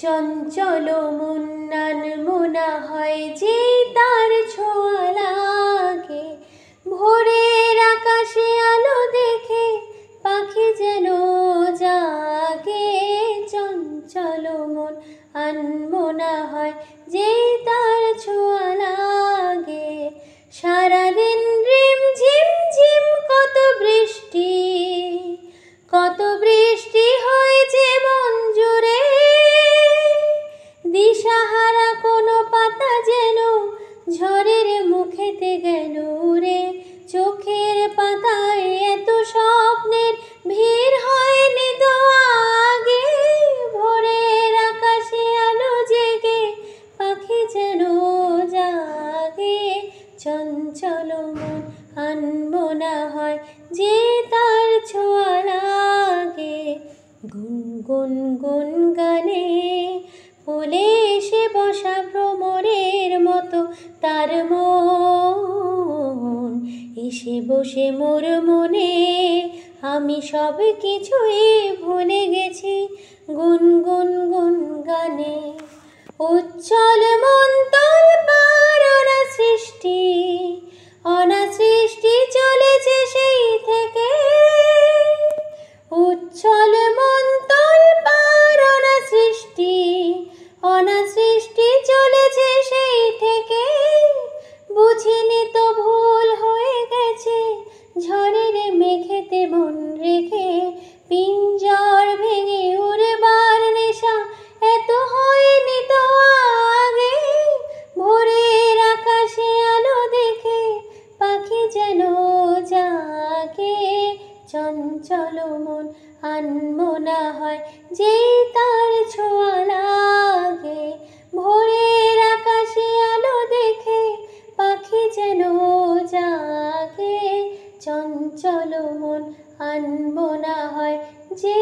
চঞ্চল মন আনমো না হয় যে তার ছোঁয়া লাগে। ভোরের আকাশে আলো দেখে পাখি যেন জাগে। চঞ্চল মন আনমো না হয় যে তার ছোঁয়া লাগে। সারাদিন রিম ঝিম ঝিম কত বৃষ্টি হয়েছে মন জুড়ে। দিশাহারা কোনো পাতা যেন ঝড়ের মুখেতে গেল রে। চোখের পাতায় এত স্বপ্নের ভিড় হয়নি তো আগে। ভোরের আকাশে আলো জেগে পাখি যেন জাগে। চঞ্চল মন আনমো না হয় যে তার ছোঁয়া লাগে। গুনগুন গুন গানে ফুলে এসে বসা ভ্রমরের মতো তার মন। এসে বসে মোর মনে আমি সব কিছুই ভুলে গেছি গুনগুন গুন গানে। উচ্ছল মন তোলপাড় অনাসৃষ্টি চলেছে সেই থেকে। উচ্ছল মন তোলপাড় অনাসৃষ্টি চলেছে সেই থেকে। বুঝিনি তো ভুল হয়ে গেছে ঝড়ের মেঘেতে মন রেখে। পিঞ্জর ভেঙে উড়বার নেশা এত হয়নি তো আগে। ভোরের আকাশে আলো দেখে পাখি যেন জাগে। চঞ্চল মন আনমো না হয় যে তার ছোঁয়া লাগে। ভোরের আকাশে আলো দেখে পাখি যেন জাগে। চঞ্চল মন আনমো না হয় যে